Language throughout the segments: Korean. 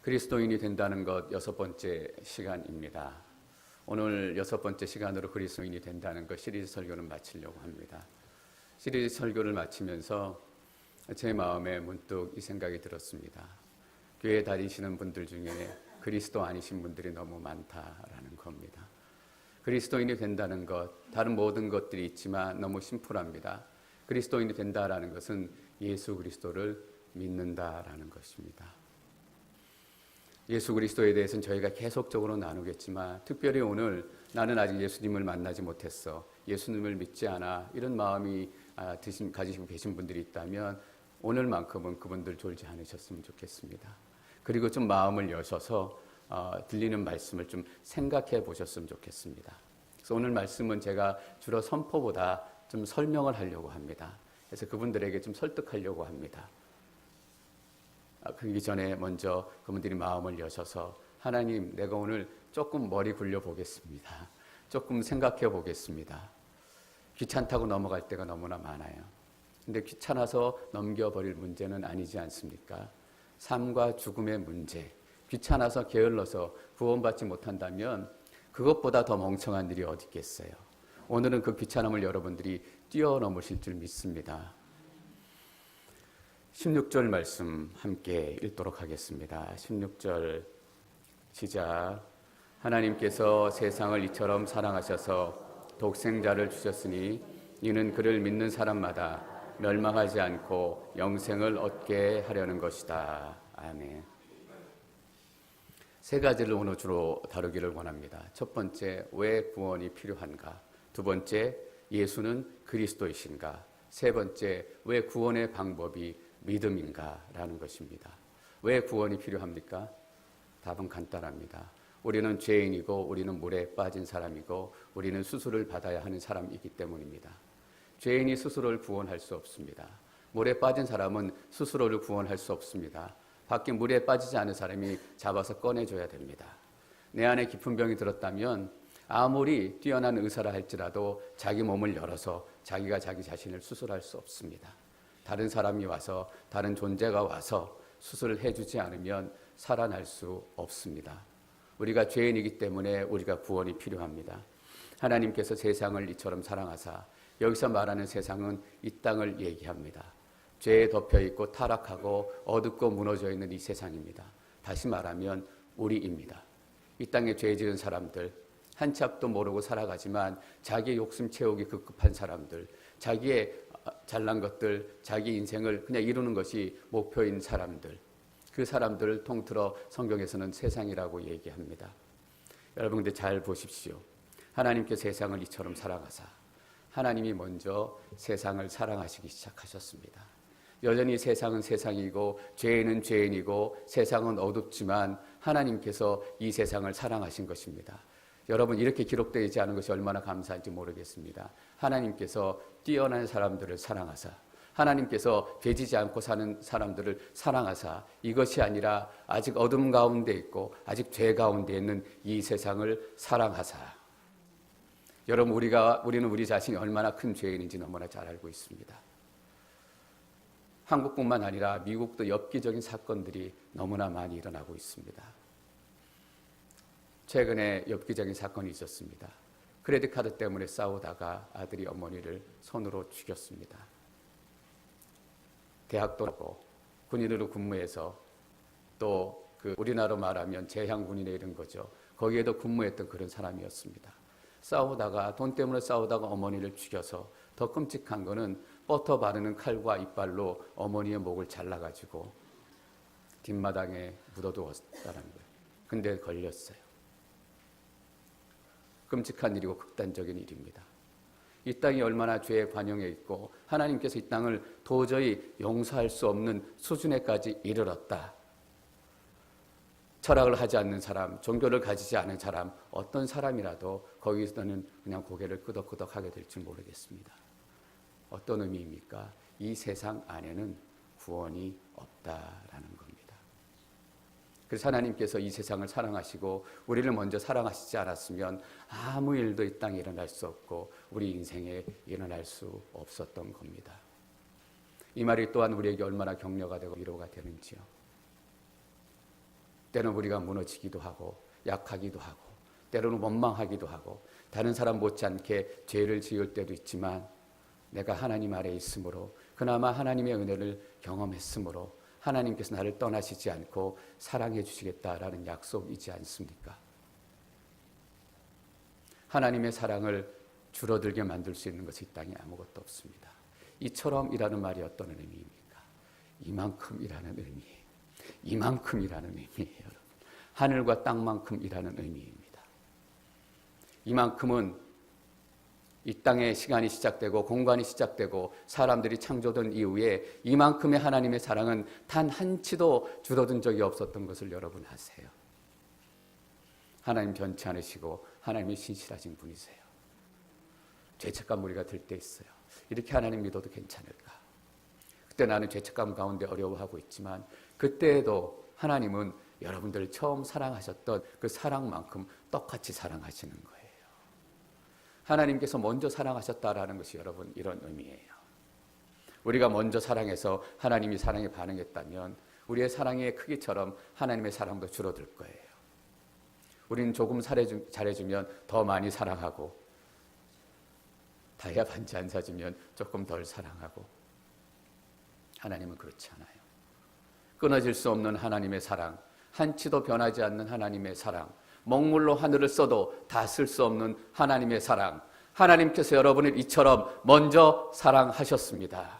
그리스도인이 된다는 것 6번째 시간입니다. 오늘 6번째 시간으로 그리스도인이 된다는 것 시리즈 설교를 마치려고 합니다. 시리즈 설교를 마치면서 제 마음에 문득 이 생각이 들었습니다. 교회 다니시는 분들 중에 그리스도 아니신 분들이 너무 많다라는 겁니다. 그리스도인이 된다는 것, 다른 모든 것들이 있지만 너무 심플합니다. 그리스도인이 된다라는 것은 예수 그리스도를 믿는다라는 것입니다. 예수 그리스도에 대해서는 저희가 계속적으로 나누겠지만 특별히 오늘 나는 아직 예수님을 만나지 못했어, 예수님을 믿지 않아, 이런 마음이 가지시고 계신 분들이 있다면 오늘만큼은 그분들 졸지 않으셨으면 좋겠습니다. 그리고 좀 마음을 여셔서 들리는 말씀을 좀 생각해 보셨으면 좋겠습니다. 그래서 오늘 말씀은 제가 주로 선포보다 좀 설명을 하려고 합니다. 그래서 그분들에게 좀 설득하려고 합니다. 그러기 전에 먼저 그분들이 마음을 여셔서 하나님, 내가 오늘 조금 머리 굴려 보겠습니다. 조금 생각해 보겠습니다. 귀찮다고 넘어갈 때가 너무나 많아요. 근데 귀찮아서 넘겨버릴 문제는 아니지 않습니까? 삶과 죽음의 문제, 귀찮아서 게을러서 구원받지 못한다면 그것보다 더 멍청한 일이 어디 있겠어요. 오늘은 그 귀찮음을 여러분들이 뛰어넘으실 줄 믿습니다. 16절 말씀 함께 읽도록 하겠습니다. 16절 시작. 하나님께서 세상을 이처럼 사랑하셔서 독생자를 주셨으니 이는 그를 믿는 사람마다 멸망하지 않고 영생을 얻게 하려는 것이다. 아멘. 세 가지를 오늘 주로 다루기를 원합니다. 첫 번째, 왜 구원이 필요한가? 두 번째, 예수는 그리스도이신가? 세 번째, 왜 구원의 방법이 믿음인가라는 것입니다. 왜 구원이 필요합니까? 답은 간단합니다. 우리는 죄인이고 우리는 물에 빠진 사람이고 우리는 수술을 받아야 하는 사람이기 때문입니다. 죄인이 스스로를 구원할 수 없습니다. 물에 빠진 사람은 스스로를 구원할 수 없습니다. 밖에 물에 빠지지 않은 사람이 잡아서 꺼내줘야 됩니다. 내 안에 깊은 병이 들었다면 아무리 뛰어난 의사라 할지라도 자기 몸을 열어서 자기가 자기 자신을 수술할 수 없습니다. 다른 사람이 와서, 다른 존재가 와서 수술을 해주지 않으면 살아날 수 없습니다. 우리가 죄인이기 때문에 우리가 구원이 필요합니다. 하나님께서 세상을 이처럼 사랑하사, 여기서 말하는 세상은 이 땅을 얘기합니다. 죄에 덮여있고 타락하고 어둡고 무너져 있는 이 세상입니다. 다시 말하면 우리입니다. 이 땅에 죄 지은 사람들, 한치 앞도 모르고 살아가지만 자기의 욕심 채우기 급급한 사람들, 자기의 잘난 것들, 자기 인생을 그냥 이루는 것이 목표인 사람들, 그 사람들을 통틀어 성경에서는 세상이라고 얘기합니다. 여러분 근데 잘 보십시오. 하나님께서 세상을 이처럼 사랑하사, 하나님이 먼저 세상을 사랑하시기 시작하셨습니다. 여전히 세상은 세상이고 죄인은 죄인이고 세상은 어둡지만 하나님께서 이 세상을 사랑하신 것입니다. 여러분, 이렇게 기록되지 않은 것이 얼마나 감사한지 모르겠습니다. 하나님께서 뛰어난 사람들을 사랑하사, 하나님께서 죄지지 않고 사는 사람들을 사랑하사, 이것이 아니라 아직 어둠 가운데 있고 아직 죄 가운데 있는 이 세상을 사랑하사. 여러분, 우리는 우리 자신이 얼마나 큰 죄인인지 너무나 잘 알고 있습니다. 한국뿐만 아니라 미국도 엽기적인 사건들이 너무나 많이 일어나고 있습니다. 최근에 엽기적인 사건이 있었습니다. 크레딧 카드 때문에 싸우다가 아들이 어머니를 손으로 죽였습니다. 대학도 하고 군인으로 근무해서 또 우리나라로 말하면 제향군인에 이른 거죠. 거기에도 근무했던 그런 사람이었습니다. 싸우다가, 돈 때문에 싸우다가 어머니를 죽여서 더 끔찍한 거는 버터 바르는 칼과 이빨로 어머니의 목을 잘라가지고 뒷마당에 묻어두었다는 거예요. 근데 걸렸어요. 끔찍한 일이고 극단적인 일입니다. 이 땅이 얼마나 죄에 관영해 있고 하나님께서 이 땅을 도저히 용서할 수 없는 수준에까지 이르렀다. 철학을 하지 않는 사람, 종교를 가지지 않은 사람, 어떤 사람이라도 거기서는 그냥 고개를 끄덕끄덕 하게 될지 모르겠습니다. 어떤 의미입니까? 이 세상 안에는 구원이 없다라는 겁니다. 그래서 하나님께서 이 세상을 사랑하시고 우리를 먼저 사랑하시지 않았으면 아무 일도 이 땅에 일어날 수 없고 우리 인생에 일어날 수 없었던 겁니다. 이 말이 또한 우리에게 얼마나 격려가 되고 위로가 되는지요. 때로는 우리가 무너지기도 하고 약하기도 하고 때로는 원망하기도 하고 다른 사람 못지않게 죄를 지을 때도 있지만 내가 하나님 아래 있으므로 그나마 하나님의 은혜를 경험했으므로 하나님께서 나를 떠나시지 않고 사랑해 주시겠다라는 약속이지 않습니까? 하나님의 사랑을 줄어들게 만들 수 있는 것이 이 땅에 아무것도 없습니다. 이처럼이라는 말이 어떤 의미입니까? 이만큼이라는 의미예요. 이만큼이라는 의미예요, 여러분. 하늘과 땅만큼이라는 의미입니다. 이만큼은 이 땅의 시간이 시작되고 공간이 시작되고 사람들이 창조된 이후에 이만큼의 하나님의 사랑은 단 한치도 줄어든 적이 없었던 것을 여러분 아세요. 하나님 변치 않으시고 하나님이 신실하신 분이세요. 죄책감 우리가 들 때 있어요. 이렇게 하나님 믿어도 괜찮을까? 그때 나는 죄책감 가운데 어려워하고 있지만 그때에도 하나님은 여러분들을 처음 사랑하셨던 그 사랑만큼 똑같이 사랑하시는 거예요. 하나님께서 먼저 사랑하셨다라는 것이 여러분 이런 의미예요. 우리가 먼저 사랑해서 하나님이 사랑에 반응했다면 우리의 사랑의 크기처럼 하나님의 사랑도 줄어들 거예요. 우리는 조금 잘해주면 더 많이 사랑하고 다이아 반지 안 사주면 조금 덜 사랑하고 하나님은 그렇지 않아요. 끊어질 수 없는 하나님의 사랑, 한치도 변하지 않는 하나님의 사랑, 먹물로 하늘을 써도 다 쓸 수 없는 하나님의 사랑, 하나님께서 여러분을 이처럼 먼저 사랑하셨습니다.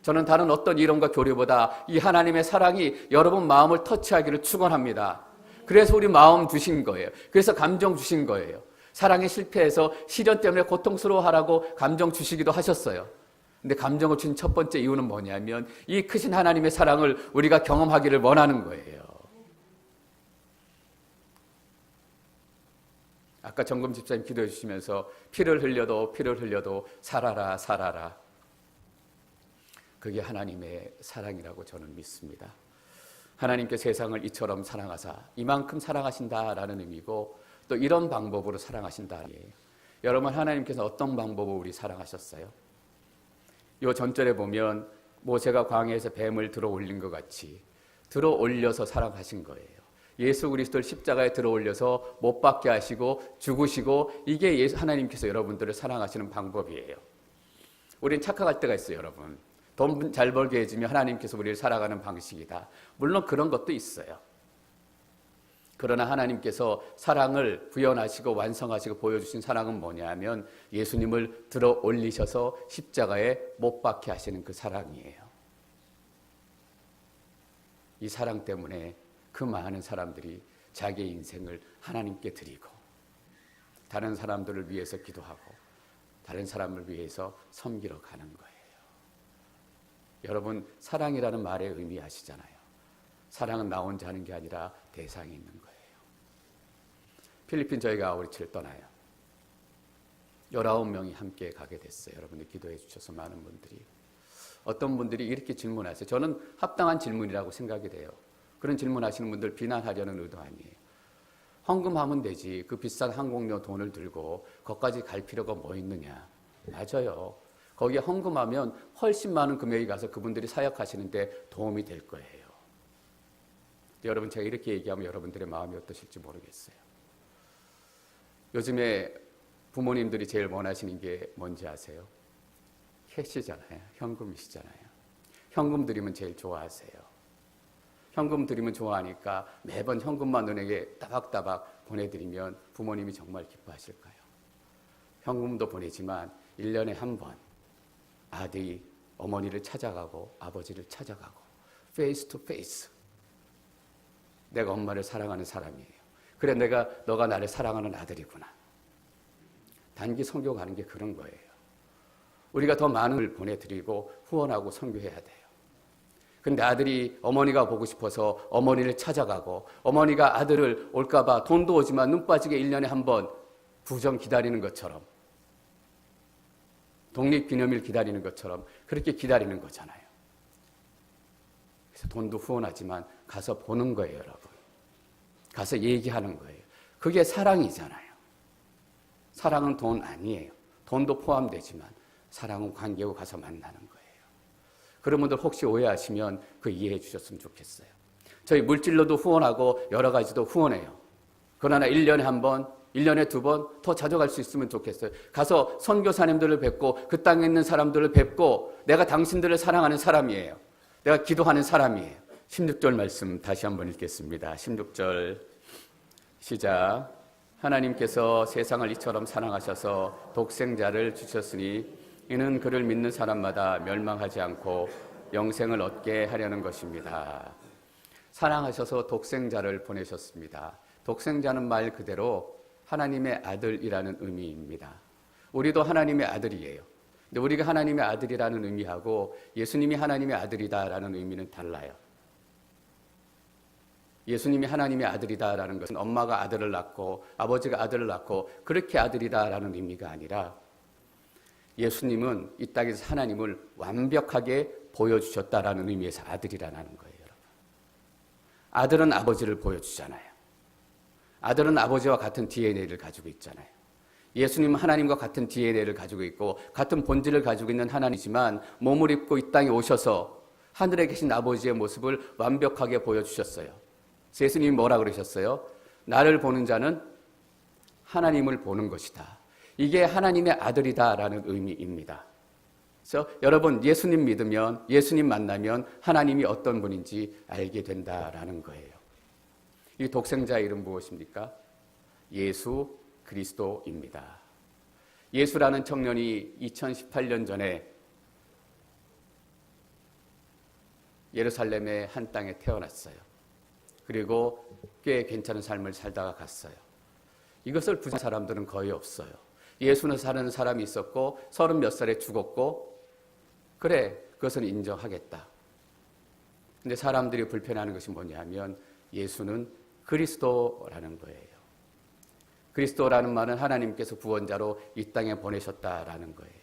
저는 다른 어떤 이론과 교리보다 이 하나님의 사랑이 여러분 마음을 터치하기를 축원합니다. 그래서 우리 마음 주신 거예요. 그래서 감정 주신 거예요. 사랑에 실패해서 시련 때문에 고통스러워하라고 감정 주시기도 하셨어요. 근데 감정을 주신 첫 번째 이유는 뭐냐면 이 크신 하나님의 사랑을 우리가 경험하기를 원하는 거예요. 아까 정금 집사님 기도해 주시면서 피를 흘려도 살아라 살아라. 그게 하나님의 사랑이라고 저는 믿습니다. 하나님께 세상을 이처럼 사랑하사 이만큼 사랑하신다라는 의미고 또 이런 방법으로 사랑하신다. 여러분 하나님께서 어떤 방법으로 우리 사랑하셨어요? 요 전절에 보면 모세가 광야에서 뱀을 들어 올린 것 같이 들어 올려서 사랑하신 거예요. 예수 그리스도를 십자가에 들어 올려서 못 박게 하시고 죽으시고 이게 하나님께서 여러분들을 사랑하시는 방법이에요. 우리는 착각할 때가 있어요, 여러분. 돈 잘 벌게 해주면 하나님께서 우리를 살아가는 방식이다. 물론 그런 것도 있어요. 그러나 하나님께서 사랑을 구현하시고 완성하시고 보여주신 사랑은 뭐냐면 예수님을 들어 올리셔서 십자가에 못 박게 하시는 그 사랑이에요. 이 사랑 때문에 그 많은 사람들이 자기의 인생을 하나님께 드리고 다른 사람들을 위해서 기도하고 다른 사람을 위해서 섬기러 가는 거예요. 여러분 사랑이라는 말의 의미 아시잖아요. 사랑은 나 혼자 하는 게 아니라 대상이 있는 거예요. 필리핀 저희가 아우리치를 떠나요. 19명이 함께 가게 됐어요. 여러분들 기도해 주셔서 많은 분들이. 어떤 분들이 이렇게 질문하세요. 저는 합당한 질문이라고 생각이 돼요. 그런 질문하시는 분들 비난하려는 의도 아니에요. 헌금하면 되지. 그 비싼 항공료 돈을 들고 거기까지 갈 필요가 뭐 있느냐. 맞아요. 거기에 헌금하면 훨씬 많은 금액이 가서 그분들이 사역하시는데 도움이 될 거예요. 여러분 제가 이렇게 얘기하면 여러분들의 마음이 어떠실지 모르겠어요. 요즘에 부모님들이 제일 원하시는 게 뭔지 아세요? 캐시잖아요. 현금이시잖아요. 현금 드리면 제일 좋아하세요. 현금 드리면 좋아하니까 매번 현금만 은행에 따박따박 보내드리면 부모님이 정말 기뻐하실까요? 현금도 보내지만 1년에 한 번 아들이 어머니를 찾아가고 아버지를 찾아가고 페이스 투 페이스 내가 엄마를 사랑하는 사람이에요. 그래 너가 나를 사랑하는 아들이구나. 단기 선교 가는 게 그런 거예요. 우리가 더 많은 걸 보내드리고 후원하고 선교해야 돼요. 근데 아들이 어머니가 보고 싶어서 어머니를 찾아가고 어머니가 아들을 올까 봐 돈도 오지만 눈 빠지게 1년에 한 번 구정 기다리는 것처럼 독립기념일 기다리는 것처럼 그렇게 기다리는 거잖아요. 그래서 돈도 후원하지만 가서 보는 거예요, 여러분. 가서 얘기하는 거예요. 그게 사랑이잖아요. 사랑은 돈 아니에요. 돈도 포함되지만 사랑은 관계고 가서 만나는 거예요. 그런 분들 혹시 오해하시면 그 이해해 주셨으면 좋겠어요. 저희 물질로도 후원하고 여러 가지도 후원해요. 그러나 1년에 한 번, 1년에 2번 더 자주 갈 수 있으면 좋겠어요. 가서 선교사님들을 뵙고 그 땅에 있는 사람들을 뵙고 내가 당신들을 사랑하는 사람이에요. 내가 기도하는 사람이에요. 16절 말씀 다시 한번 읽겠습니다. 16절 시작. 하나님께서 세상을 이처럼 사랑하셔서 독생자를 주셨으니 이는 그를 믿는 사람마다 멸망하지 않고 영생을 얻게 하려는 것입니다. 사랑하셔서 독생자를 보내셨습니다. 독생자는 말 그대로 하나님의 아들이라는 의미입니다. 우리도 하나님의 아들이에요. 근데 우리가 하나님의 아들이라는 의미하고 예수님이 하나님의 아들이다라는 의미는 달라요. 예수님이 하나님의 아들이다라는 것은 엄마가 아들을 낳고 아버지가 아들을 낳고 그렇게 아들이다라는 의미가 아니라 예수님은 이 땅에서 하나님을 완벽하게 보여주셨다라는 의미에서 아들이라는 거예요. 여러분. 아들은 아버지를 보여주잖아요. 아들은 아버지와 같은 DNA를 가지고 있잖아요. 예수님은 하나님과 같은 DNA를 가지고 있고 같은 본질을 가지고 있는 하나님이지만 몸을 입고 이 땅에 오셔서 하늘에 계신 아버지의 모습을 완벽하게 보여주셨어요. 예수님이 뭐라 그러셨어요? 나를 보는 자는 하나님을 보는 것이다. 이게 하나님의 아들이다라는 의미입니다. 그래서 여러분 예수님 믿으면 예수님 만나면 하나님이 어떤 분인지 알게 된다라는 거예요. 이 독생자 이름 무엇입니까? 예수 그리스도입니다. 예수라는 청년이 2018년 전에 예루살렘의 한 땅에 태어났어요. 그리고 꽤 괜찮은 삶을 살다가 갔어요. 이것을 부정하는 사람들은 거의 없어요. 예수는 사는 사람이 있었고 30몇 살에 죽었고 그래 그것은 인정하겠다. 근데 사람들이 불편해하는 것이 뭐냐면 예수는 그리스도라는 거예요. 그리스도라는 말은 하나님께서 구원자로 이 땅에 보내셨다라는 거예요.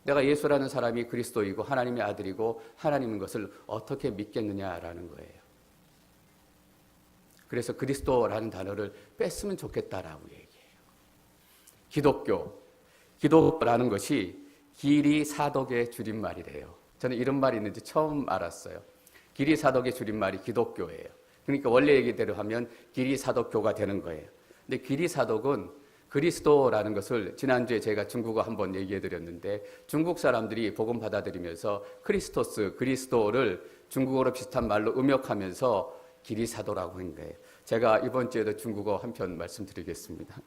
내가 예수라는 사람이 그리스도이고 하나님의 아들이고 하나님인 것을 어떻게 믿겠느냐라는 거예요. 그래서 그리스도라는 단어를 뺐으면 좋겠다라고 얘기해요. 기독교라는 것이 기리사독의 줄임말이래요. 저는 이런 말이 있는지 처음 알았어요. 기리사독의 줄임말이 기독교예요. 그러니까 원래 얘기대로 하면 기리사독교가 되는 거예요. 근데 기리사독은 그리스도라는 것을 지난주에 제가 중국어 한번 얘기해 드렸는데 중국 사람들이 복음 받아들이면서 크리스토스, 그리스도를 중국어로 비슷한 말로 음역하면서 기리사도라고 한 거예요. 제가 이번 주에도 중국어 한 편 말씀드리겠습니다.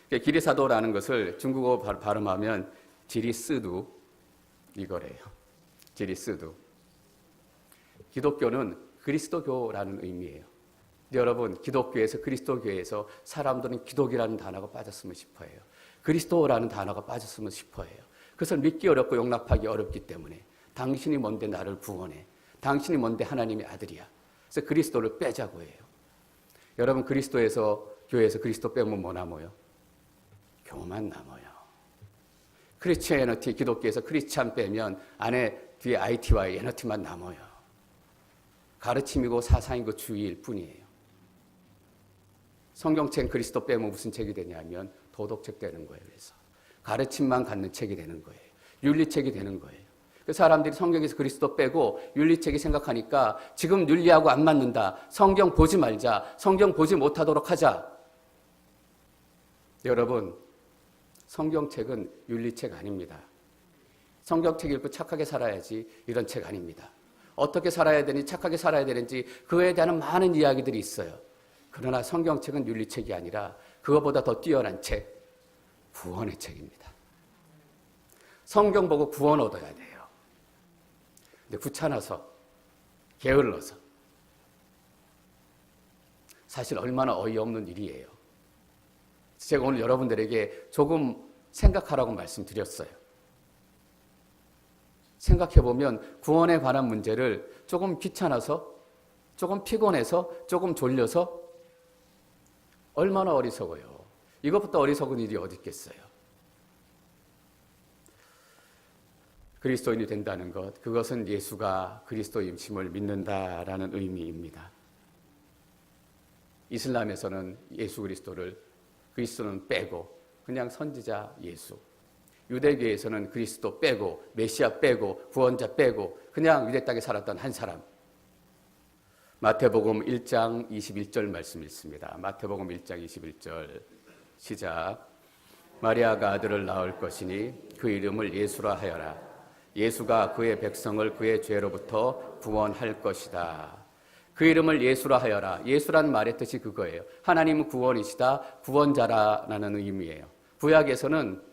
기리사도라는 것을 중국어 발음하면 지리스두 이거래요. 지리스두. 기독교는 그리스도교라는 의미예요. 근데 여러분 기독교에서 그리스도교에서 사람들은 기독이라는 단어가 빠졌으면 싶어해요. 그리스도라는 단어가 빠졌으면 싶어해요. 그것을 믿기 어렵고 용납하기 어렵기 때문에 당신이 뭔데 나를 구원해. 당신이 뭔데 하나님의 아들이야. 그래서 그리스도를 빼자고 해요. 여러분 그리스도에서 교회에서 그리스도 빼면 뭐 남아요? 교만 남아요. 크리스티애너티 기독교에서 크리스찬 빼면 안에 뒤에 IT와 에너티만 남아요. 가르침이고 사상이고 주의일 뿐이에요. 성경책 그리스도 빼면 무슨 책이 되냐면 도덕책 되는 거예요. 그래서 가르침만 갖는 책이 되는 거예요. 윤리책이 되는 거예요. 사람들이 성경에서 그리스도 빼고 윤리책이 생각하니까 지금 윤리하고 안 맞는다. 성경 보지 말자. 성경 보지 못하도록 하자. 여러분 성경책은 윤리책 아닙니다. 성경책 읽고 착하게 살아야지 이런 책 아닙니다. 어떻게 살아야 되니 착하게 살아야 되는지 그거에 대한 많은 이야기들이 있어요. 그러나 성경책은 윤리책이 아니라 그거보다 더 뛰어난 책, 구원의 책입니다. 성경 보고 구원 얻어야 돼요. 근데 귀찮아서, 게을러서. 사실 얼마나 어이없는 일이에요. 제가 오늘 여러분들에게 조금 생각하라고 말씀드렸어요. 생각해보면 구원에 관한 문제를 조금 귀찮아서, 조금 피곤해서, 조금 졸려서 얼마나 어리석어요. 이것부터 어리석은 일이 어디 있겠어요. 그리스도인이 된다는 것, 그것은 예수가 그리스도임심을 믿는다라는 의미입니다. 이슬람에서는 예수 그리스도는 빼고 그냥 선지자 예수. 유대교에서는 그리스도 빼고 메시아 빼고 구원자 빼고 그냥 유대 땅에 살았던 한 사람. 마태복음 1장 21절 말씀 읽습니다. 마태복음 1장 21절 시작. 마리아가 아들을 낳을 것이니 그 이름을 예수라 하여라. 예수가 그의 백성을 그의 죄로부터 구원할 것이다. 그 이름을 예수라 하여라. 예수라는 말의 뜻이 그거예요. 하나님은 구원이시다, 구원자라는 의미예요. 구약에서는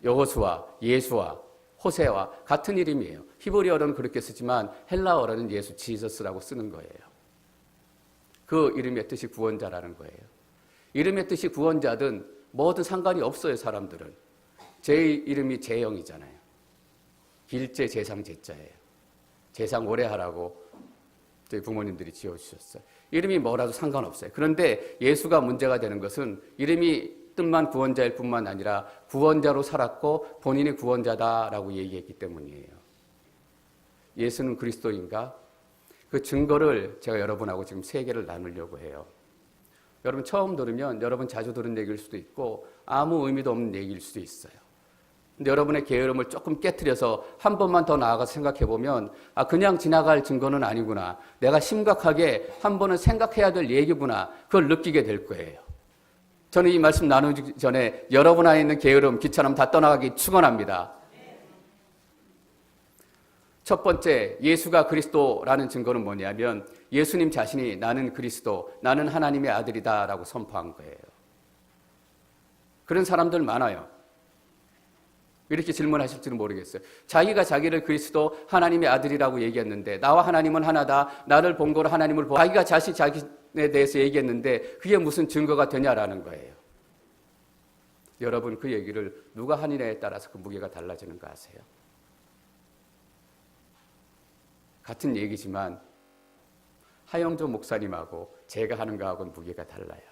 여호수아, 예수와 호세와 같은 이름이에요. 히브리어로는 그렇게 쓰지만 헬라어로는 예수, 지저스라고 쓰는 거예요. 그 이름의 뜻이 구원자라는 거예요. 이름의 뜻이 구원자든 뭐든 상관이 없어요, 사람들은. 제 이름이 재영이잖아요. 길재 재상 제자예요. 재상 오래 하라고 저희 부모님들이 지어주셨어요. 이름이 뭐라도 상관없어요. 그런데 예수가 문제가 되는 것은 이름이 뜻만 구원자일 뿐만 아니라 구원자로 살았고 본인이 구원자다라고 얘기했기 때문이에요. 예수는 그리스도인가? 그 증거를 제가 여러분하고 지금 3개를 나누려고 해요. 여러분 처음 들으면 여러분 자주 들은 얘기일 수도 있고 아무 의미도 없는 얘기일 수도 있어요. 근데 여러분의 게으름을 조금 깨트려서 한 번만 더 나아가서 생각해 보면 그냥 지나갈 증거는 아니구나. 내가 심각하게 한 번은 생각해야 될 얘기구나. 그걸 느끼게 될 거예요. 저는 이 말씀 나누기 전에 여러분 안에 있는 게으름, 귀찮음 다 떠나가기 축원합니다. 첫 번째, 예수가 그리스도라는 증거는 뭐냐면 예수님 자신이 나는 그리스도, 나는 하나님의 아들이다 라고 선포한 거예요. 그런 사람들 많아요. 이렇게 질문하실지는 모르겠어요. 자기가 자기를 그리스도, 하나님의 아들이라고 얘기했는데 나와 하나님은 하나다, 나를 본 거로 하나님을 보고 자기가 자신에 대해서 얘기했는데 그게 무슨 증거가 되냐라는 거예요. 여러분 그 얘기를 누가 하느냐에 따라서 그 무게가 달라지는 거 아세요? 같은 얘기지만 하영조 목사님하고 제가 하는 거하고는 무게가 달라요.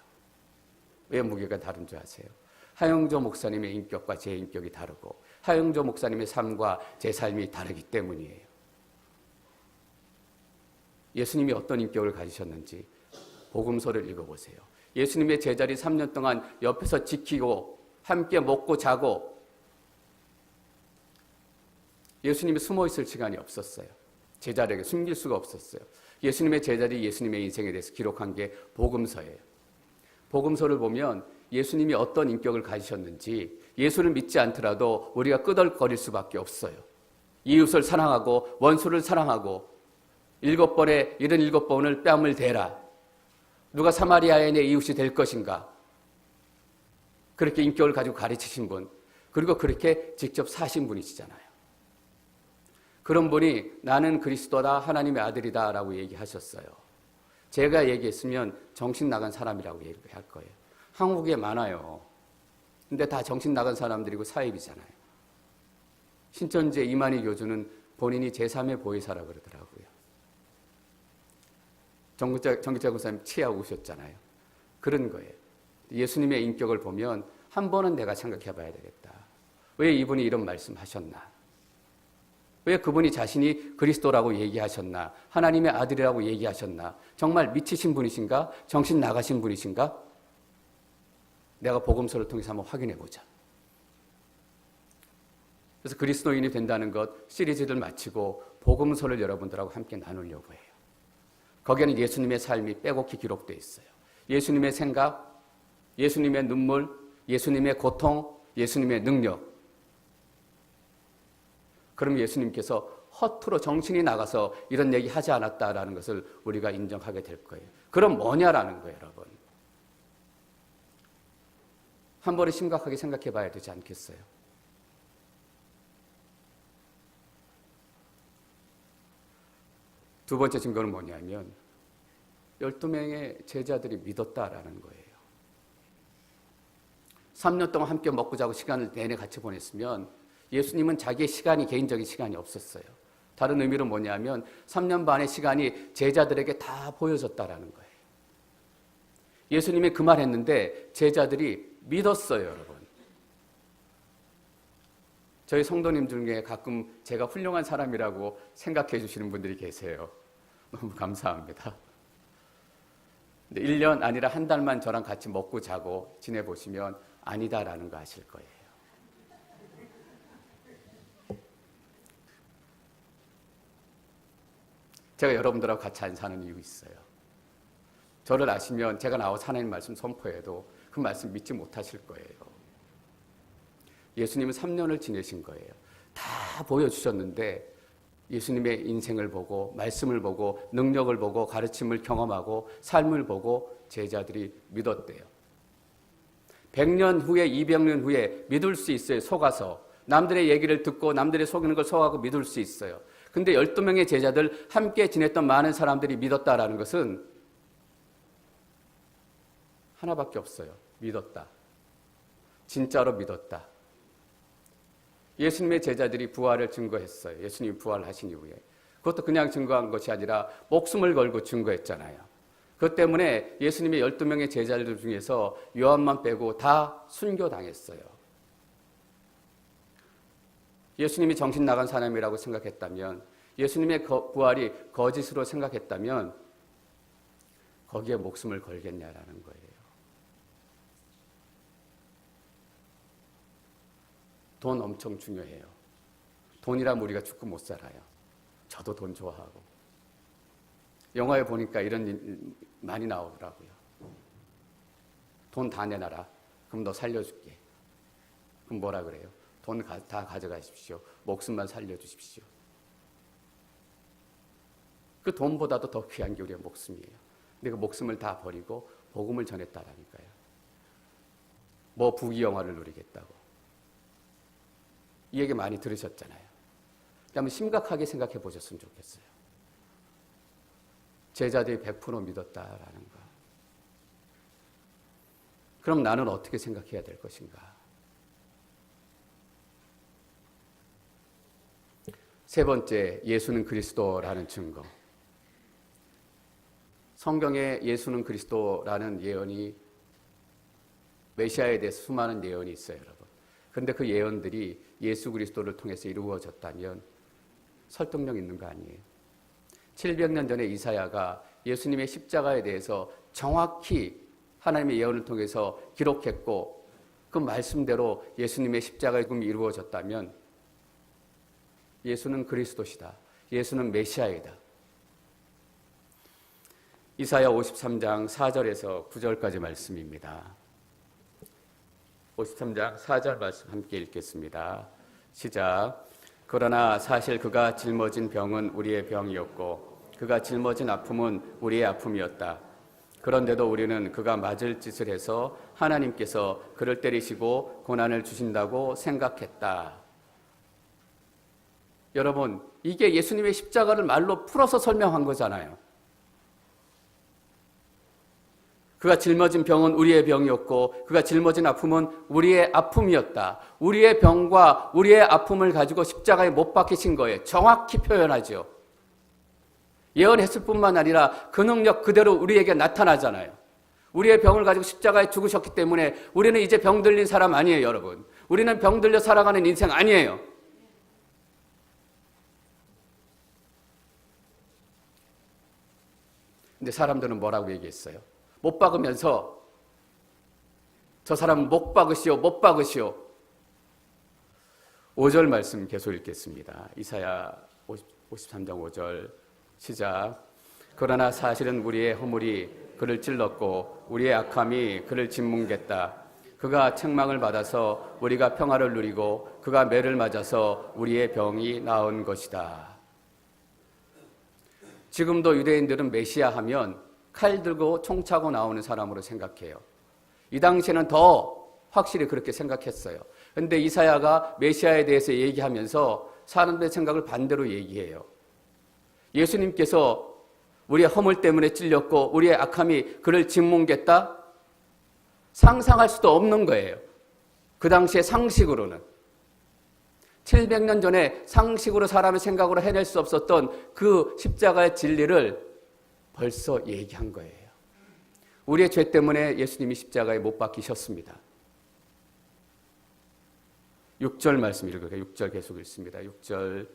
왜 무게가 다른 줄 아세요? 하영조 목사님의 인격과 제 인격이 다르고 하영조 목사님의 삶과 제 삶이 다르기 때문이에요. 예수님이 어떤 인격을 가지셨는지 복음서를 읽어보세요. 예수님의 제자리 3년 동안 옆에서 지키고 함께 먹고 자고 예수님이 숨어있을 시간이 없었어요. 제자리에게 숨길 수가 없었어요. 예수님의 제자리, 예수님의 인생에 대해서 기록한 게 복음서예요. 복음서를 보면 예수님이 어떤 인격을 가지셨는지 예수를 믿지 않더라도 우리가 끄덕거릴 수밖에 없어요. 이웃을 사랑하고 원수를 사랑하고 7번에 77번을 뺨을 대라. 누가 사마리아인의 이웃이 될 것인가? 그렇게 인격을 가지고 가르치신 분, 그리고 그렇게 직접 사신 분이시잖아요. 그런 분이 나는 그리스도다, 하나님의 아들이다 라고 얘기하셨어요. 제가 얘기했으면 정신 나간 사람이라고 얘기할 거예요. 한국에 많아요. 근데 다 정신 나간 사람들이고 사입이잖아요. 신천지의 이만희 교주는 본인이 제3의 보혜사라고 그러더라고요. 정기자 목사님 치하고 오셨잖아요. 그런 거예요. 예수님의 인격을 보면 한 번은 내가 생각해 봐야 되겠다. 왜 이분이 이런 말씀 하셨나? 왜 그분이 자신이 그리스도라고 얘기하셨나? 하나님의 아들이라고 얘기하셨나? 정말 미치신 분이신가? 정신 나가신 분이신가? 내가 복음서를 통해서 한번 확인해 보자. 그래서 그리스도인이 된다는 것 시리즈를 마치고 복음서를 여러분들하고 함께 나누려고 해요. 거기에는 예수님의 삶이 빼곡히 기록되어 있어요. 예수님의 생각, 예수님의 눈물, 예수님의 고통, 예수님의 능력. 그럼 예수님께서 허투루 정신이 나가서 이런 얘기 하지 않았다라는 것을 우리가 인정하게 될 거예요. 그럼 뭐냐라는 거예요, 여러분. 한 번에 심각하게 생각해 봐야 되지 않겠어요? 두 번째 증거는 뭐냐면 12명의 제자들이 믿었다라는 거예요. 3년 동안 함께 먹고 자고 시간을 내내 같이 보냈으면 예수님은 자기의 시간이 개인적인 시간이 없었어요. 다른 의미로 뭐냐면 3년 반의 시간이 제자들에게 다 보여졌다라는 거예요. 예수님이 그 말 했는데 제자들이 믿었어요, 여러분. 저희 성도님 중에 가끔 제가 훌륭한 사람이라고 생각해 주시는 분들이 계세요. 너무 감사합니다. 근데 1년 아니라 한 달만 저랑 같이 먹고 자고 지내보시면 아니다라는 거 아실 거예요. 제가 여러분들하고 같이 안 사는 이유 있어요. 저를 아시면 제가 나와서 하나님 말씀 선포해도 그 말씀 믿지 못하실 거예요. 예수님은 3년을 지내신 거예요. 다 보여주셨는데 예수님의 인생을 보고 말씀을 보고 능력을 보고 가르침을 경험하고 삶을 보고 제자들이 믿었대요. 100년 후에 200년 후에 믿을 수 있어요. 속아서. 남들의 얘기를 듣고 남들의 속이는 걸 속하고 믿을 수 있어요. 근데 12명의 제자들 함께 지냈던 많은 사람들이 믿었다라는 것은 하나밖에 없어요. 믿었다. 진짜로 믿었다. 예수님의 제자들이 부활을 증거했어요. 예수님이 부활하신 이후에. 그것도 그냥 증거한 것이 아니라 목숨을 걸고 증거했잖아요. 그것 때문에 예수님의 12명의 제자들 중에서 요한만 빼고 다 순교당했어요. 예수님이 정신 나간 사람이라고 생각했다면, 예수님의 부활이 거짓으로 생각했다면 거기에 목숨을 걸겠냐라는 거예요. 돈 엄청 중요해요. 돈이라면 우리가 죽고 못 살아요. 저도 돈 좋아하고. 영화에 보니까 이런 일 많이 나오더라고요. 돈 다 내놔라. 그럼 너 살려줄게. 그럼 뭐라 그래요? 돈 다 가져가십시오. 목숨만 살려주십시오. 그 돈보다도 더 귀한 게 우리의 목숨이에요. 근데 그 목숨을 다 버리고 복음을 전했다라니까요. 뭐 부귀영화를 누리겠다고. 이 얘기 많이 들으셨잖아요. 한번 심각하게 생각해 보셨으면 좋겠어요. 제자들이 100% 믿었다라는 거. 그럼 나는 어떻게 생각해야 될 것인가? 세 번째, 예수는 그리스도라는 증거. 성경에 예수는 그리스도라는 예언이, 메시아에 대해서 수많은 예언이 있어요, 여러분. 그런데 그 예언들이 예수 그리스도를 통해서 이루어졌다면 설득력 있는 거 아니에요? 700년 전에 이사야가 예수님의 십자가에 대해서 정확히 하나님의 예언을 통해서 기록했고 그 말씀대로 예수님의 십자가의 꿈이 이루어졌다면 예수는 그리스도시다. 예수는 메시아이다. 이사야 53장 4절에서 9절까지 말씀입니다. 53장 4절 말씀 함께 읽겠습니다. 시작. 그러나 사실 그가 짊어진 병은 우리의 병이었고 그가 짊어진 아픔은 우리의 아픔이었다. 그런데도 우리는 그가 맞을 짓을 해서 하나님께서 그를 때리시고 고난을 주신다고 생각했다. 여러분, 이게 예수님의 십자가를 말로 풀어서 설명한 거잖아요. 그가 짊어진 병은 우리의 병이었고 그가 짊어진 아픔은 우리의 아픔이었다. 우리의 병과 우리의 아픔을 가지고 십자가에 못 박히신 거예요. 정확히 표현하죠. 예언했을 뿐만 아니라 그 능력 그대로 우리에게 나타나잖아요. 우리의 병을 가지고 십자가에 죽으셨기 때문에 우리는 이제 병 들린 사람 아니에요, 여러분. 우리는 병 들려 살아가는 인생 아니에요. 근데 사람들은 뭐라고 얘기했어요? 못 박으면서 저 사람은 못 박으시오, 못 박으시오. 5절 말씀 계속 읽겠습니다. 이사야 53장 5절 시작. 그러나 사실은 우리의 허물이 그를 찔렀고 우리의 악함이 그를 짓뭉갰다. 그가 책망을 받아서 우리가 평화를 누리고 그가 매를 맞아서 우리의 병이 나은 것이다. 지금도 유대인들은 메시아 하면 칼 들고 총 차고 나오는 사람으로 생각해요. 이 당시에는 더 확실히 그렇게 생각했어요. 그런데 이사야가 메시아에 대해서 얘기하면서 사람들의 생각을 반대로 얘기해요. 예수님께서 우리의 허물 때문에 찔렸고 우리의 악함이 그를 짓뭉갰다? 상상할 수도 없는 거예요. 그 당시의 상식으로는. 700년 전에 상식으로 사람의 생각으로 해낼 수 없었던 그 십자가의 진리를 벌써 얘기한 거예요. 우리의 죄 때문에 예수님이 십자가에 못 박히셨습니다. 6절 말씀 읽을게요. 6절 계속 읽습니다. 6절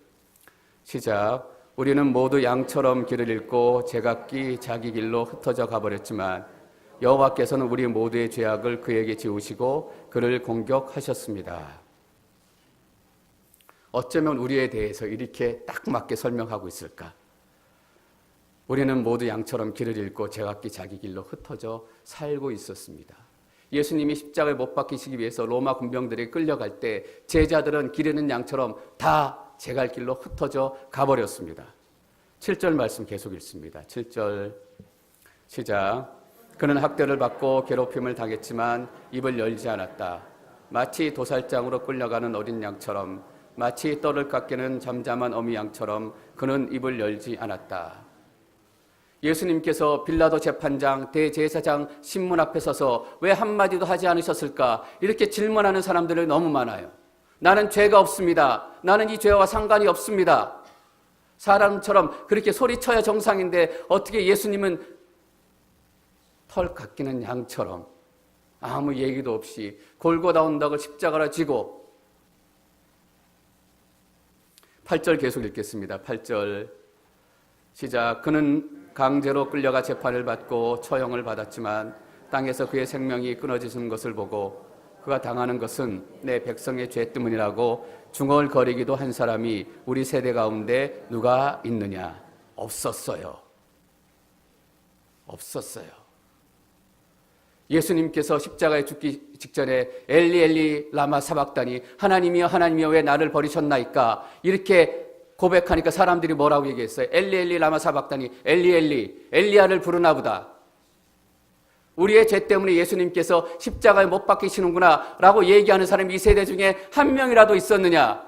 시작. 우리는 모두 양처럼 길을 잃고 제각기 자기 길로 흩어져 가버렸지만 여호와께서는 우리 모두의 죄악을 그에게 지우시고 그를 공격하셨습니다. 어쩌면 우리에 대해서 이렇게 딱 맞게 설명하고 있을까? 우리는 모두 양처럼 길을 잃고 제각기 자기 길로 흩어져 살고 있었습니다. 예수님이 십자가에 못 박히시기 위해서 로마 군병들이 끌려갈 때 제자들은 길 잃은 양처럼 다 제갈 길로 흩어져 가버렸습니다. 7절 말씀 계속 읽습니다. 7절 시작. 그는 학대를 받고 괴롭힘을 당했지만 입을 열지 않았다. 마치 도살장으로 끌려가는 어린 양처럼, 마치 떨을 깎이는 잠잠한 어미 양처럼 그는 입을 열지 않았다. 예수님께서 빌라도 재판장, 대제사장 신문 앞에 서서 왜 한마디도 하지 않으셨을까? 이렇게 질문하는 사람들이 너무 많아요. 나는 죄가 없습니다. 나는 이 죄와 상관이 없습니다. 사람처럼 그렇게 소리쳐야 정상인데 어떻게 예수님은 털 깎이는 양처럼 아무 얘기도 없이 골고다 언덕을 십자가로 지고 8절 계속 읽겠습니다. 8절 시작. 그는 강제로 끌려가 재판을 받고 처형을 받았지만 땅에서 그의 생명이 끊어지는 것을 보고 그가 당하는 것은 내 백성의 죄 때문이라고 중얼거리기도 한 사람이 우리 세대 가운데 누가 있느냐? 없었어요. 없었어요. 예수님께서 십자가에 죽기 직전에 엘리 엘리 라마 사박다니, 하나님이여 하나님이여 왜 나를 버리셨나이까? 이렇게 고백하니까 사람들이 뭐라고 얘기했어요? 엘리 엘리 라마 사박다니, 엘리 엘리 엘리야를 부르나 보다. 우리의 죄 때문에 예수님께서 십자가에 못 박히시는구나 라고 얘기하는 사람이 이 세대 중에 한 명이라도 있었느냐?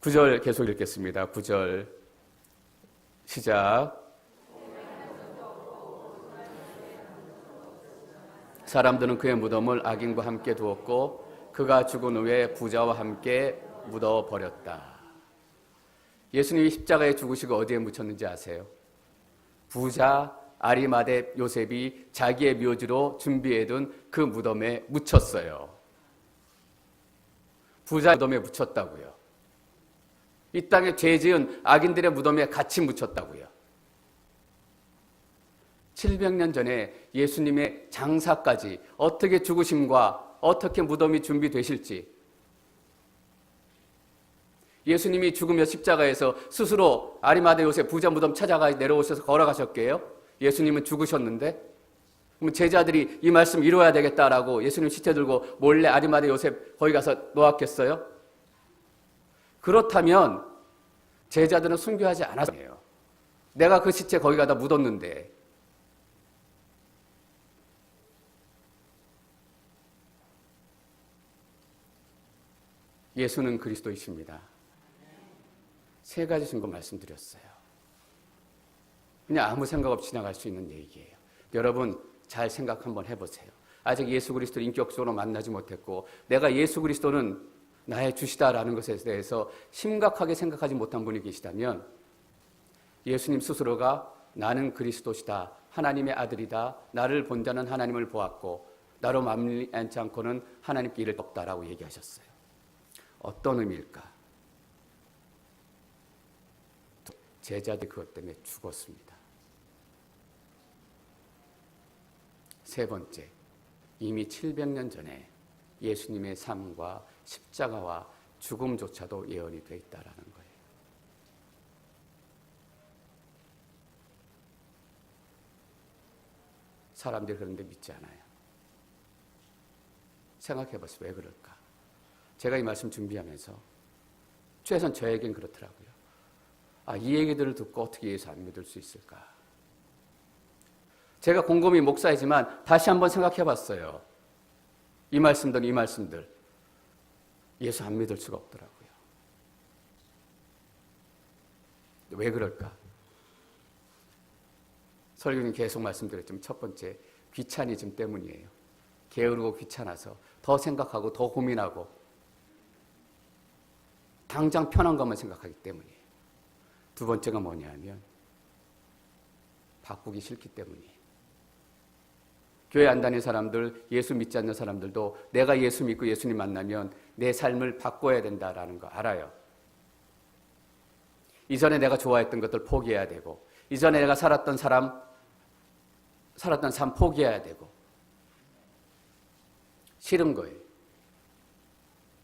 9절 계속 읽겠습니다. 9절 시작. 사람들은 그의 무덤을 악인과 함께 두었고 그가 죽은 후에 부자와 함께 묻어버렸다. 예수님이 십자가에 죽으시고 어디에 묻혔는지 아세요? 부자 아리마대 요셉이 자기의 묘지로 준비해둔 그 무덤에 묻혔어요. 부자 무덤에 묻혔다고요. 이 땅에 죄 지은 악인들의 무덤에 같이 묻혔다고요. 700년 전에 예수님의 장사까지 어떻게 죽으심과 어떻게 무덤이 준비되실지, 예수님이 죽으며 십자가에서 스스로 아리마대 요셉 부자 무덤 찾아가 내려오셔서 걸어가셨게요? 예수님은 죽으셨는데? 그럼 제자들이 이 말씀 이루어야 되겠다라고 예수님 시체 들고 몰래 아리마대 요셉 거기 가서 놓았겠어요? 그렇다면 제자들은 순교하지 않았어요. 내가 그 시체 거기 가다 묻었는데. 예수는 그리스도이십니다. 세 가지 증거 말씀드렸어요. 그냥 아무 생각 없이 지나갈 수 있는 얘기예요. 여러분 잘 생각 한번 해보세요. 아직 예수 그리스도를 인격적으로 만나지 못했고 내가 예수 그리스도는 나의 주시다라는 것에 대해서 심각하게 생각하지 못한 분이 계시다면 예수님 스스로가 나는 그리스도시다, 하나님의 아들이다, 나를 본 자는 하나님을 보았고 나로 만리지 않고는 하나님께 이를 없다라고 얘기하셨어요. 어떤 의미일까? 제자들이 그것 때문에 죽었습니다. 세 번째, 이미 700년 전에 예수님의 삶과 십자가와 죽음조차도 예언이 되어 있다는 거예요. 사람들이 그런데 믿지 않아요. 생각해보세요. 왜 그럴까? 제가 이 말씀 준비하면서 최소한 저에겐 그렇더라고요. 이 얘기들을 듣고 어떻게 예수 안 믿을 수 있을까? 제가 곰곰이 목사이지만 다시 한번 생각해봤어요. 이 말씀들 예수 안 믿을 수가 없더라고요. 왜 그럴까? 설교는 계속 말씀드렸지만 첫 번째, 귀차니즘 때문이에요. 게으르고 귀찮아서 더 생각하고 더 고민하고 당장 편한 것만 생각하기 때문이에요. 두 번째가 뭐냐면 바꾸기 싫기 때문이에요. 교회 안 다니는 사람들, 예수 믿지 않는 사람들도 내가 예수 믿고 예수님 만나면 내 삶을 바꿔야 된다라는 거 알아요. 이전에 내가 좋아했던 것들 포기해야 되고, 이전에 내가 살았던 삶 포기해야 되고, 싫은 거예요.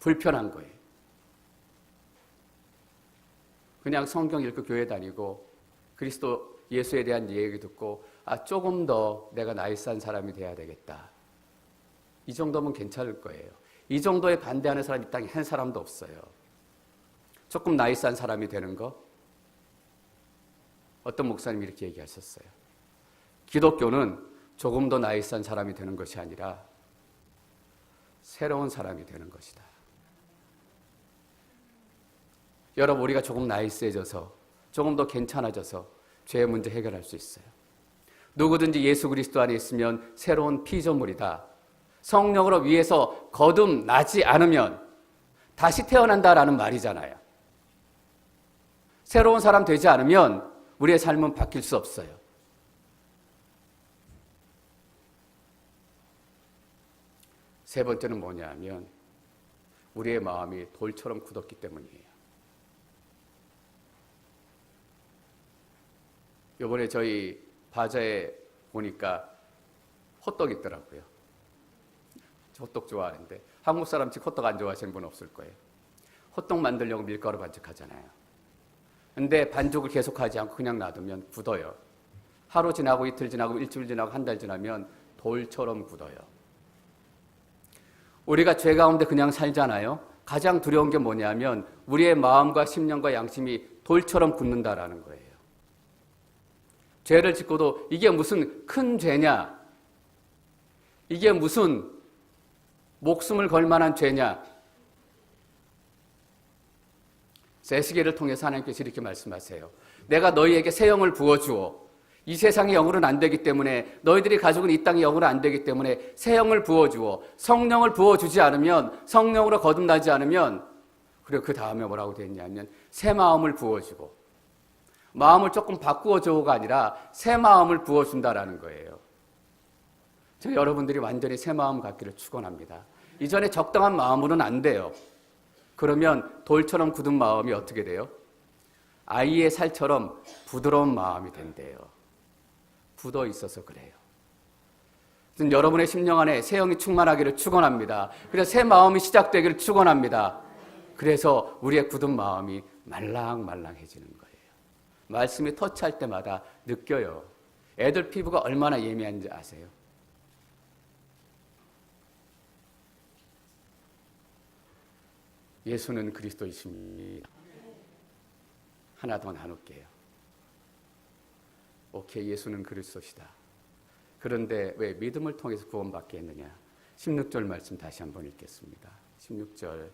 불편한 거예요. 그냥 성경 읽고 교회 다니고 그리스도 예수에 대한 얘기 듣고 조금 더 내가 나이스한 사람이 돼야 되겠다. 이 정도면 괜찮을 거예요. 이 정도에 반대하는 사람이 이 땅에 한 사람도 없어요. 조금 나이스한 사람이 되는 거. 어떤 목사님이 이렇게 얘기하셨어요. 기독교는 조금 더 나이스한 사람이 되는 것이 아니라 새로운 사람이 되는 것이다. 여러분, 우리가 조금 나이스해져서 조금 더 괜찮아져서 죄의 문제 해결할 수 있어요. 누구든지 예수 그리스도 안에 있으면 새로운 피조물이다. 성령으로 위에서 거듭나지 않으면 다시 태어난다라는 말이잖아요. 새로운 사람 되지 않으면 우리의 삶은 바뀔 수 없어요. 세 번째는 뭐냐 하면 우리의 마음이 돌처럼 굳었기 때문이에요. 이번에 저희 바자에 보니까 호떡 있더라고요. 저 호떡 좋아하는데 한국 사람 즉 호떡 안 좋아하시는 분 없을 거예요. 호떡 만들려고 밀가루 반죽하잖아요. 근데 반죽을 계속하지 않고 그냥 놔두면 굳어요. 하루 지나고 이틀 지나고 일주일 지나고 한 달 지나면 돌처럼 굳어요. 우리가 죄 가운데 그냥 살잖아요. 가장 두려운 게 뭐냐면 우리의 마음과 심령과 양심이 돌처럼 굳는다라는 거예요. 죄를 짓고도 이게 무슨 큰 죄냐? 이게 무슨 목숨을 걸 만한 죄냐? 에스겔을 통해서 하나님께서 이렇게 말씀하세요. 내가 너희에게 새 영을 부어주어 이 세상의 영으로는 안 되기 때문에 너희들이 가지고 있는 이 땅의 영으로 안 되기 때문에 새 영을 부어주어 성령을 부어주지 않으면 성령으로 거듭나지 않으면 그리고 그 다음에 뭐라고 되어 있냐면 새 마음을 부어주고 마음을 조금 바꾸어줘가 아니라 새 마음을 부어준다라는 거예요. 저 여러분들이 완전히 새 마음 갖기를 축원합니다. 이전에 적당한 마음으로는 안 돼요. 그러면 돌처럼 굳은 마음이 어떻게 돼요? 아이의 살처럼 부드러운 마음이 된대요. 굳어 있어서 그래요. 여러분의 심령 안에 새 영이 충만하기를 축원합니다. 그래서 새 마음이 시작되기를 축원합니다. 그래서 우리의 굳은 마음이 말랑말랑해지는 거예요. 말씀이 터치할 때마다 느껴요. 애들 피부가 얼마나 예민한지 아세요? 예수는 그리스도이십니다. 하나 더 나눌게요. 오케이, 예수는 그리스도시다. 그런데 왜 믿음을 통해서 구원받게 했느냐? 16절 말씀 다시 한번 읽겠습니다. 16절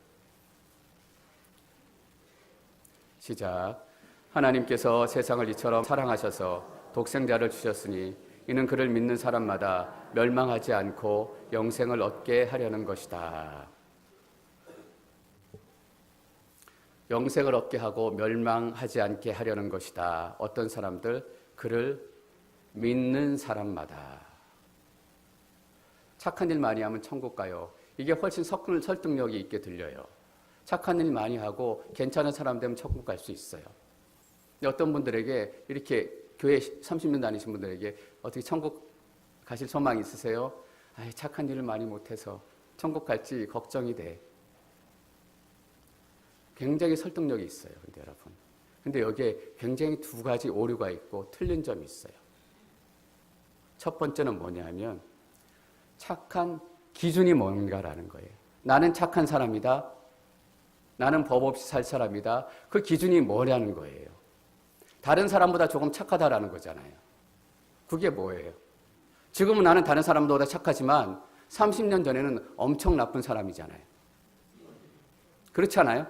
시작. 하나님께서 세상을 이처럼 사랑하셔서 독생자를 주셨으니 이는 그를 믿는 사람마다 멸망하지 않고 영생을 얻게 하려는 것이다. 영생을 얻게 하고 멸망하지 않게 하려는 것이다. 어떤 사람들? 그를 믿는 사람마다. 착한 일 많이 하면 천국 가요. 이게 훨씬 설득력이 있게 들려요. 착한 일 많이 하고 괜찮은 사람 되면 천국 갈 수 있어요. 어떤 분들에게 이렇게 교회 30년 다니신 분들에게 어떻게 천국 가실 소망이 있으세요? 착한 일을 많이 못해서 천국 갈지 걱정이 돼. 굉장히 설득력이 있어요. 근데 여러분. 근데 여기에 굉장히 두 가지 오류가 있고 틀린 점이 있어요. 첫 번째는 뭐냐면 착한 기준이 뭔가라는 거예요. 나는 착한 사람이다. 나는 법 없이 살 사람이다. 그 기준이 뭐냐는 거예요. 다른 사람보다 조금 착하다라는 거잖아요. 그게 뭐예요? 지금은 나는 다른 사람보다 착하지만 30년 전에는 엄청 나쁜 사람이잖아요. 그렇지 않아요?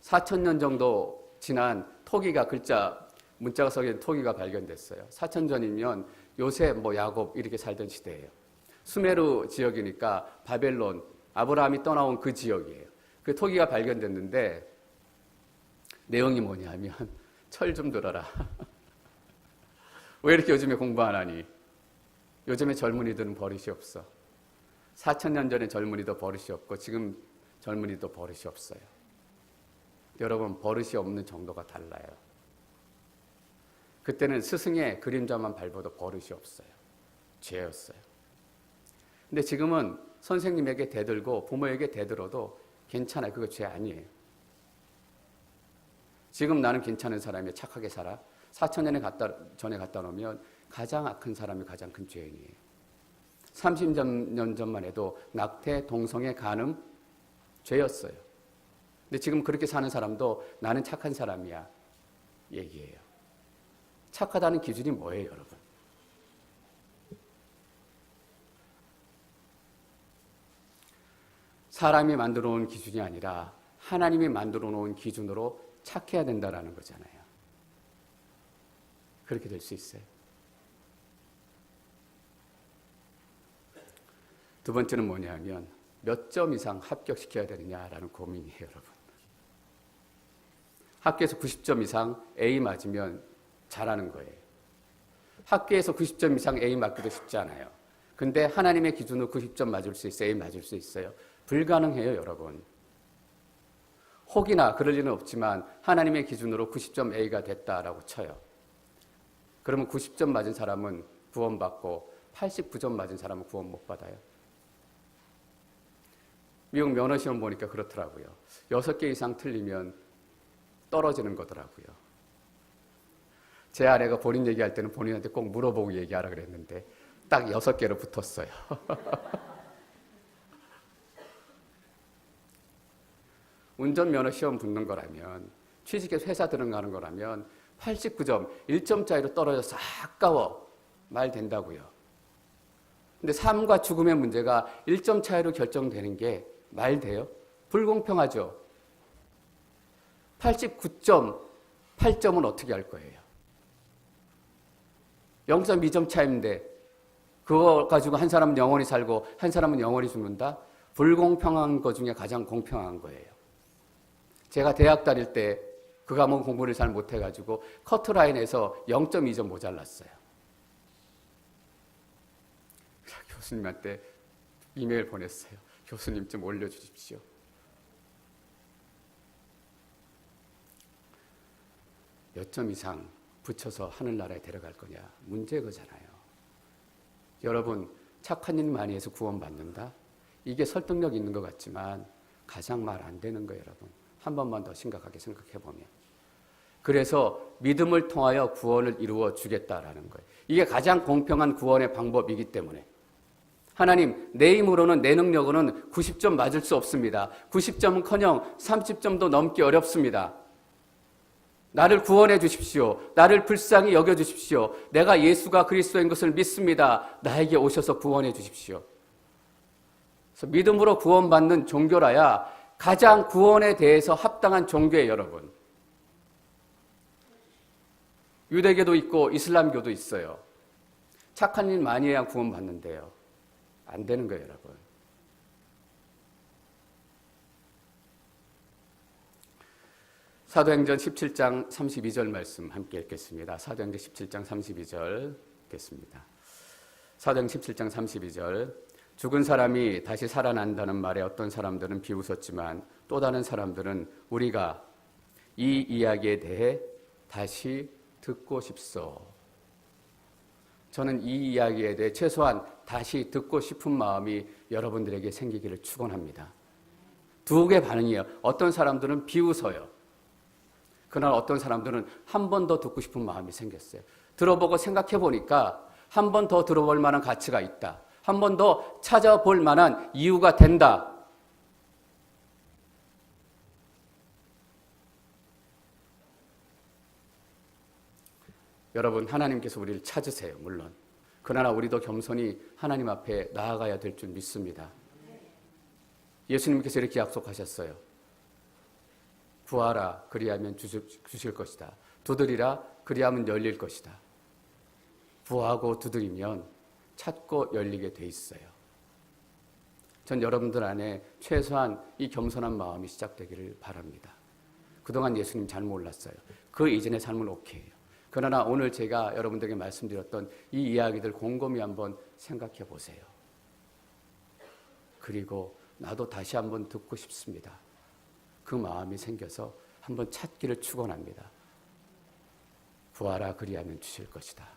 4,000년 정도 지난 토기가 문자가 썩인 토기가 발견됐어요. 4,000년 전이면 요새 야곱 이렇게 살던 시대예요. 수메르 지역이니까 바벨론, 아브라함이 떠나온 그 지역이에요. 그 토기가 발견됐는데 내용이 뭐냐면 철 좀 들어라. 왜 이렇게 요즘에 공부 안 하니? 요즘에 젊은이들은 버릇이 없어. 4,000년 전에 젊은이도 버릇이 없고 지금 젊은이도 버릇이 없어요. 여러분, 버릇이 없는 정도가 달라요. 그때는 스승의 그림자만 밟아도 버릇이 없어요. 죄였어요. 근데 지금은 선생님에게 대들고 부모에게 대들어도 괜찮아요. 그거 죄 아니에요. 지금 나는 괜찮은 사람이야. 착하게 살아. 4,000년 전에 갖다 놓으면 가장 악한 사람이 가장 큰 죄인이에요. 30년 전만 해도 낙태, 동성애, 간음 죄였어요. 근데 지금 그렇게 사는 사람도 나는 착한 사람이야 얘기해요. 착하다는 기준이 뭐예요, 여러분? 사람이 만들어 놓은 기준이 아니라 하나님이 만들어 놓은 기준으로 착해야 된다라는 거잖아요. 그렇게 될 수 있어요. 두 번째는 뭐냐면 몇 점 이상 합격시켜야 되느냐라는 고민이에요, 여러분. 학교에서 90점 이상 A 맞으면 잘하는 거예요. 학교에서 90점 이상 A 맞기도 쉽지 않아요. 근데 하나님의 기준으로 90점 맞을 수 있어요? A 맞을 수 있어요? 불가능해요, 여러분. 혹이나 그럴 리는 없지만 하나님의 기준으로 90점 A가 됐다라고 쳐요. 그러면 90점 맞은 사람은 구원받고 89점 맞은 사람은 구원 못 받아요. 미국 면허시험 보니까 그렇더라고요. 6개 이상 틀리면 떨어지는 거더라고요. 제 아내가 본인 얘기할 때는 본인한테 꼭 물어보고 얘기하라 그랬는데 딱 6개로 붙었어요. 운전면허 시험 붙는 거라면, 취직해서 회사 들어가는 거라면 89점, 1점 차이로 떨어져서 아까워 말 된다고요. 근데 삶과 죽음의 문제가 1점 차이로 결정되는 게 말 돼요? 불공평하죠. 89점, 8점은 어떻게 할 거예요? 0.2점 차이인데 그거 가지고 한 사람은 영원히 살고 한 사람은 영원히 죽는다? 불공평한 것 중에 가장 공평한 거예요. 제가 대학 다닐 때 그 과목 공부를 잘 못해가지고 커트라인에서 0.2점 모자랐어요. 교수님한테 이메일 보냈어요. 교수님 좀 올려주십시오. 몇 점 이상 붙여서 하늘나라에 데려갈 거냐? 문제 그잖아요. 여러분, 착한 일 많이 해서 구원받는다? 이게 설득력 있는 것 같지만 가장 말 안 되는 거예요, 여러분. 한 번만 더 심각하게 생각해보면. 그래서 믿음을 통하여 구원을 이루어 주겠다라는 거예요. 이게 가장 공평한 구원의 방법이기 때문에. 하나님, 내 힘으로는, 내 능력으로는 90점 맞을 수 없습니다. 90점은커녕 30점도 넘기 어렵습니다. 나를 구원해 주십시오. 나를 불쌍히 여겨 주십시오. 내가 예수가 그리스도인 것을 믿습니다. 나에게 오셔서 구원해 주십시오. 그래서 믿음으로 구원받는 종교라야 가장 구원에 대해서 합당한 종교예요, 여러분. 유대교도 있고 이슬람교도 있어요. 착한 일 많이 해야 구원받는데요. 안 되는 거예요, 여러분. 사도행전 17장 32절 말씀 함께 읽겠습니다. 사도행전 17장 32절 읽겠습니다. 사도행전 17장 32절. 죽은 사람이 다시 살아난다는 말에 어떤 사람들은 비웃었지만 또 다른 사람들은 우리가 이 이야기에 대해 다시 듣고 싶소. 저는 이 이야기에 대해 최소한 다시 듣고 싶은 마음이 여러분들에게 생기기를 축원합니다. 두 개의 반응이에요. 어떤 사람들은 비웃어요. 그러나 어떤 사람들은 한 번 더 듣고 싶은 마음이 생겼어요. 들어보고 생각해 보니까 한 번 더 들어볼 만한 가치가 있다. 한 번 더 찾아볼 만한 이유가 된다. 여러분, 하나님께서 우리를 찾으세요, 물론. 그러나 우리도 겸손히 하나님 앞에 나아가야 될 줄 믿습니다. 예수님께서 이렇게 약속하셨어요. 구하라, 그리하면 주실 것이다. 두드리라, 그리하면 열릴 것이다. 구하고 두드리면 찾고 열리게 돼 있어요. 전 여러분들 안에 최소한 이 겸손한 마음이 시작되기를 바랍니다. 그동안 예수님 잘 몰랐어요. 그 이전의 삶은 오케이예요. 그러나 오늘 제가 여러분들에게 말씀드렸던 이 이야기들 곰곰이 한번 생각해 보세요. 그리고 나도 다시 한번 듣고 싶습니다. 그 마음이 생겨서 한번 찾기를 축원합니다. 구하라, 그리하면 주실 것이다.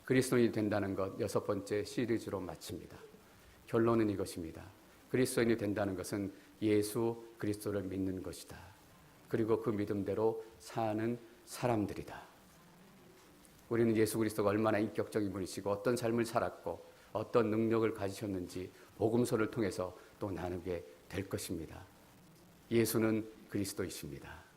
그리스도인이 된다는 것 6번째 시리즈로 마칩니다. 결론은 이것입니다. 그리스도인이 된다는 것은 예수 그리스도를 믿는 것이다. 그리고 그 믿음대로 사는 사람들이다. 우리는 예수 그리스도가 얼마나 인격적인 분이시고 어떤 삶을 살았고 어떤 능력을 가지셨는지 복음서를 통해서 또 나누게 될 것입니다. 예수는 그리스도이십니다.